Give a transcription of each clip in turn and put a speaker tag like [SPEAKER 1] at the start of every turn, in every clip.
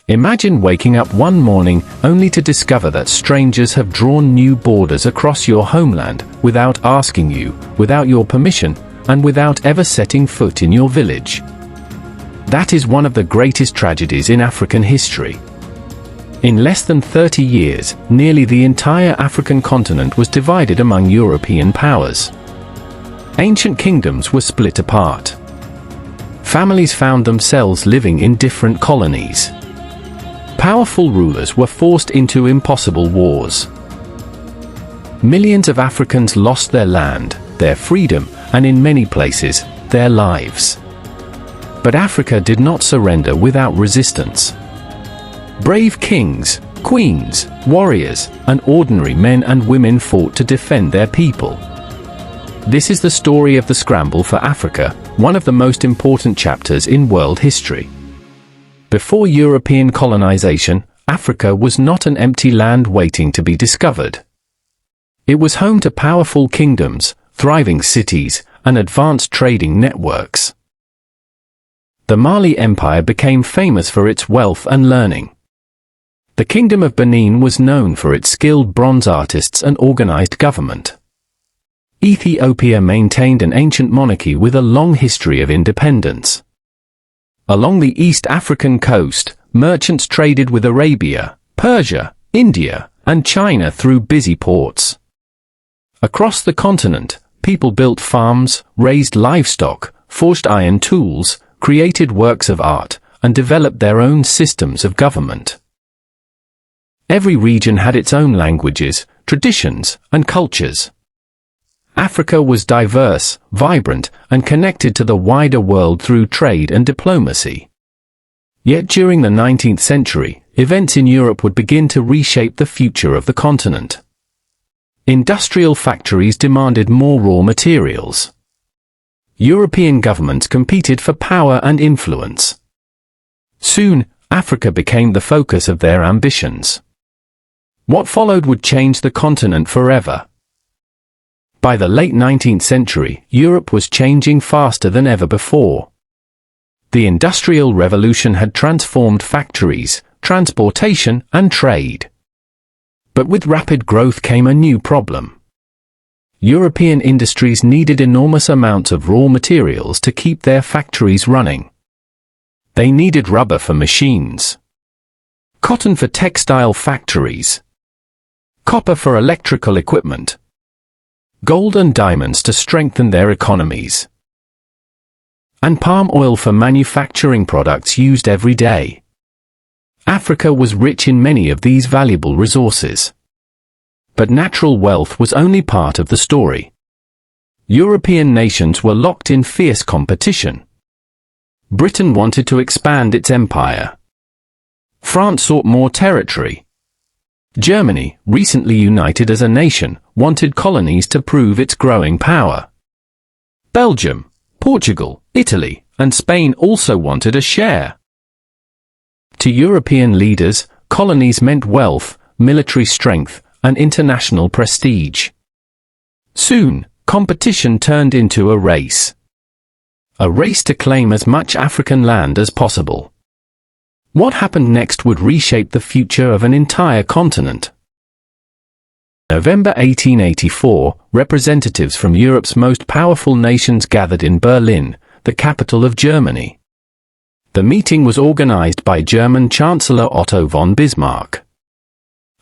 [SPEAKER 1] Imagine waking up one morning only to discover that strangers have drawn new borders across your homeland without asking you, without your permission, and without ever setting foot in your village. That is one of the greatest tragedies in African history. In less than 30 years, nearly the entire African continent was divided among European powers. Ancient kingdoms were split apart. Families found themselves living in different colonies. Powerful rulers were forced into impossible wars. Millions of Africans lost their land, their freedom, and in many places, their lives. But Africa did not surrender without resistance. Brave kings, queens, warriors, and ordinary men and women fought to defend their people. This is the story of the Scramble for Africa, one of the most important chapters in world history. Before European colonization, Africa was not an empty land waiting to be discovered. It was home to powerful kingdoms, thriving cities, and advanced trading networks. The Mali Empire became famous for its wealth and learning. The Kingdom of Benin was known for its skilled bronze artists and organized government. Ethiopia maintained an ancient monarchy with a long history of independence. Along the East African coast, merchants traded with Arabia, Persia, India, and China through busy ports. Across the continent, people built farms, raised livestock, forged iron tools, created works of art, and developed their own systems of government. Every region had its own languages, traditions, and cultures. Africa was diverse, vibrant, and connected to the wider world through trade and diplomacy. Yet during the 19th century, events in Europe would begin to reshape the future of the continent. Industrial factories demanded more raw materials. European governments competed for power and influence. Soon, Africa became the focus of their ambitions. What followed would change the continent forever. By the late 19th century, Europe was changing faster than ever before. The Industrial Revolution had transformed factories, transportation, and trade. But with rapid growth came a new problem. European industries needed enormous amounts of raw materials to keep their factories running. They needed rubber for machines, cotton for textile factories, copper for electrical equipment, gold and diamonds to strengthen their economies, and palm oil for manufacturing products used every day. Africa was rich in many of these valuable resources. But natural wealth was only part of the story. European nations were locked in fierce competition. Britain wanted to expand its empire. France sought more territory. Germany, recently united as a nation, wanted colonies to prove its growing power. Belgium, Portugal, Italy, and Spain also wanted a share. To European leaders, colonies meant wealth, military strength, and international prestige. Soon, competition turned into a race. A race to claim as much African land as possible. What happened next would reshape the future of an entire continent. November 1884, representatives from Europe's most powerful nations gathered in Berlin, the capital of Germany. The meeting was organized by German Chancellor Otto von Bismarck.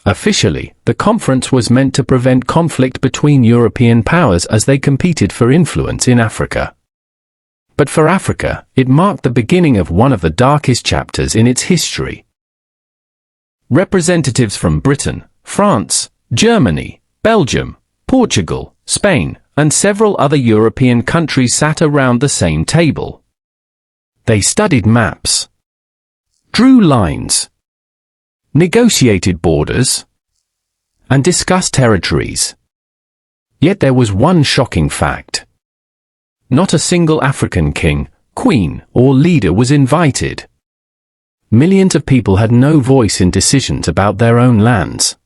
[SPEAKER 1] Officially, the conference was meant to prevent conflict between European powers as they competed for influence in Africa. But for Africa, it marked the beginning of one of the darkest chapters in its history. Representatives from Britain, France, Germany, Belgium, Portugal, Spain, and several other European countries sat around the same table. They studied maps, drew lines, negotiated borders, and discussed territories. Yet there was one shocking fact. Not a single African king, queen, or leader was invited. Millions of people had no voice in decisions about their own lands.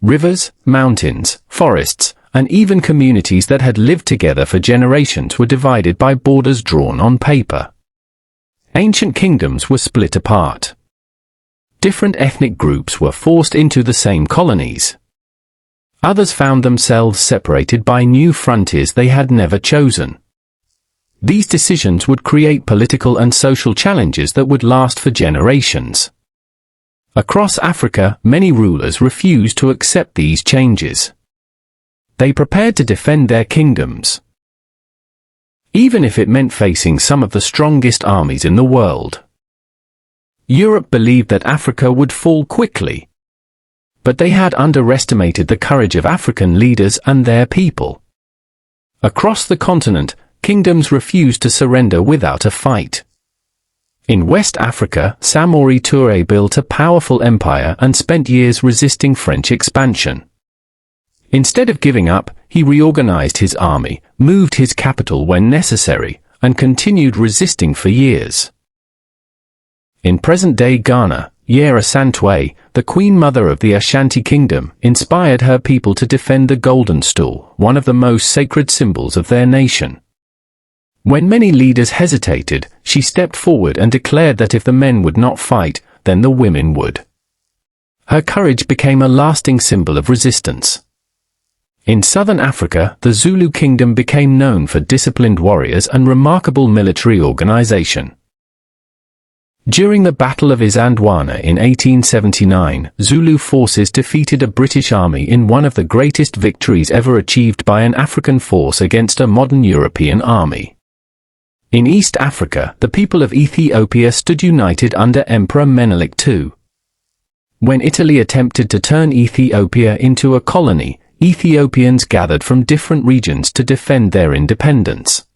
[SPEAKER 1] Rivers, mountains, forests, and even communities that had lived together for generations were divided by borders drawn on paper. Ancient kingdoms were split apart. Different ethnic groups were forced into the same colonies. Others found themselves separated by new frontiers they had never chosen. These decisions would create political and social challenges that would last for generations. Across Africa, many rulers refused to accept these changes. They prepared to defend their kingdoms, even if it meant facing some of the strongest armies in the world. Europe believed that Africa would fall quickly, but they had underestimated the courage of African leaders and their people. Across the continent, kingdoms refused to surrender without a fight. In West Africa, Samori Touré built a powerful empire and spent years resisting French expansion. Instead of giving up, he reorganized his army, moved his capital when necessary, and continued resisting for years. In present-day Ghana, Yaa Asantewaa, the Queen Mother of the Ashanti Kingdom, inspired her people to defend the golden stool, one of the most sacred symbols of their nation. When many leaders hesitated, she stepped forward and declared that if the men would not fight, then the women would. Her courage became a lasting symbol of resistance. In southern Africa, the Zulu Kingdom became known for disciplined warriors and remarkable military organization. During the Battle of Isandlwana in 1879, Zulu forces defeated a British army in one of the greatest victories ever achieved by an African force against a modern European army. In East Africa, the people of Ethiopia stood united under Emperor Menelik II. When Italy attempted to turn Ethiopia into a colony, Ethiopians gathered from different regions to defend their independence.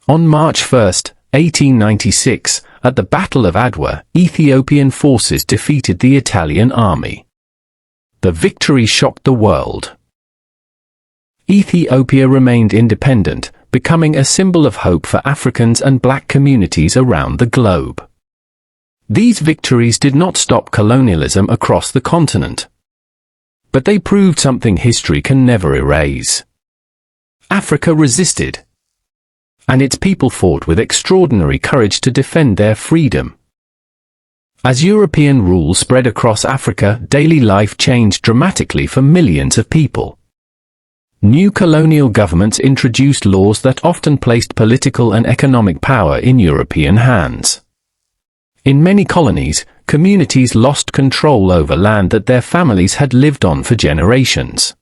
[SPEAKER 1] On March 1, 1896, at the Battle of Adwa, Ethiopian forces defeated the Italian army. The victory shocked the world. Ethiopia remained independent, becoming a symbol of hope for Africans and black communities around the globe. These victories did not stop colonialism across the continent, but they proved something history can never erase. Africa resisted, and its people fought with extraordinary courage to defend their freedom. As European rule spread across Africa, daily life changed dramatically for millions of people. New colonial governments introduced laws that often placed political and economic power in European hands. In many colonies, communities lost control over land that their families had lived on for generations.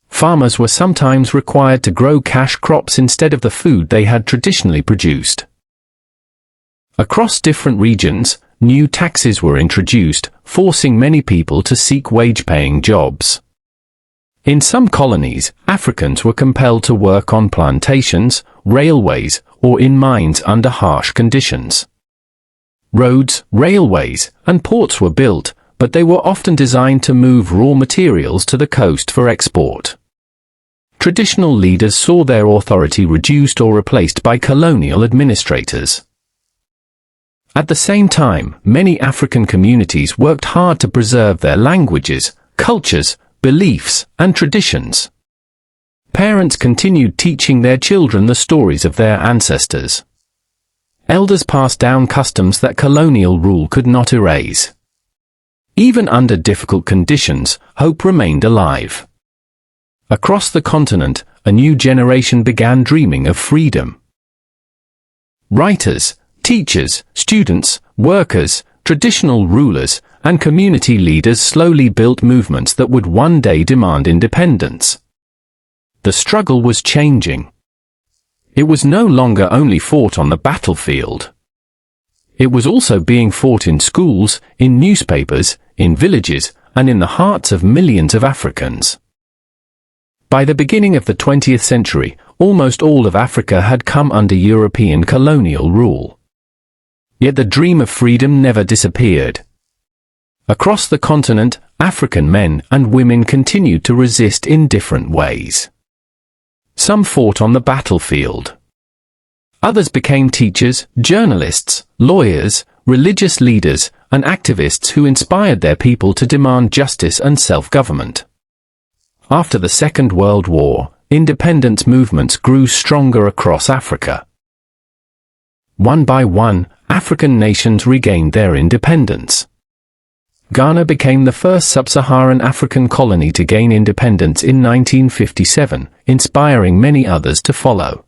[SPEAKER 1] Farmers were sometimes required to grow cash crops instead of the food they had traditionally produced. Across different regions, new taxes were introduced, forcing many people to seek wage-paying jobs. In some colonies, Africans were compelled to work on plantations, railways, or in mines under harsh conditions. Roads, railways, and ports were built, but they were often designed to move raw materials to the coast for export. Traditional leaders saw their authority reduced or replaced by colonial administrators. At the same time, many African communities worked hard to preserve their languages, cultures, beliefs, and traditions. Parents continued teaching their children the stories of their ancestors. Elders passed down customs that colonial rule could not erase. Even under difficult conditions, hope remained alive. Across the continent, a new generation began dreaming of freedom. Writers, teachers, students, workers, traditional rulers, and community leaders slowly built movements that would one day demand independence. The struggle was changing. It was no longer only fought on the battlefield. It was also being fought in schools, in newspapers, in villages, and in the hearts of millions of Africans. By the beginning of the 20th century, almost all of Africa had come under European colonial rule. Yet the dream of freedom never disappeared. Across the continent, African men and women continued to resist in different ways. Some fought on the battlefield. Others became teachers, journalists, lawyers, religious leaders, and activists who inspired their people to demand justice and self-government. After the Second World War, independence movements grew stronger across Africa. One by one, African nations regained their independence. Ghana became the first sub-Saharan African colony to gain independence in 1957, inspiring many others to follow.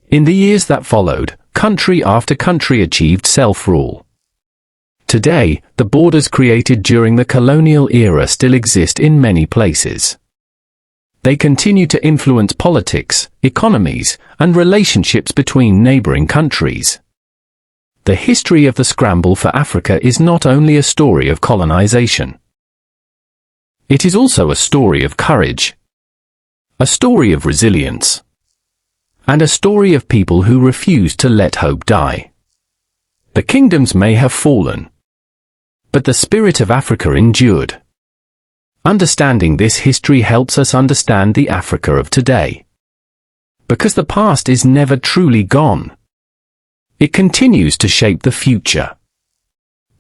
[SPEAKER 1] In the years that followed, country after country achieved self-rule. Today, the borders created during the colonial era still exist in many places. They continue to influence politics, economies, and relationships between neighboring countries. The history of the Scramble for Africa is not only a story of colonization. It is also a story of courage, a story of resilience, and a story of people who refuse to let hope die. The kingdoms may have fallen, but the spirit of Africa endured. Understanding this history helps us understand the Africa of today. Because the past is never truly gone. It continues to shape the future.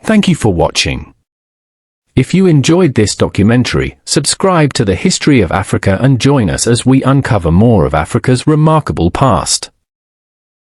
[SPEAKER 1] Thank you for watching. If you enjoyed this documentary, subscribe to the History of Africa and join us as we uncover more of Africa's remarkable past.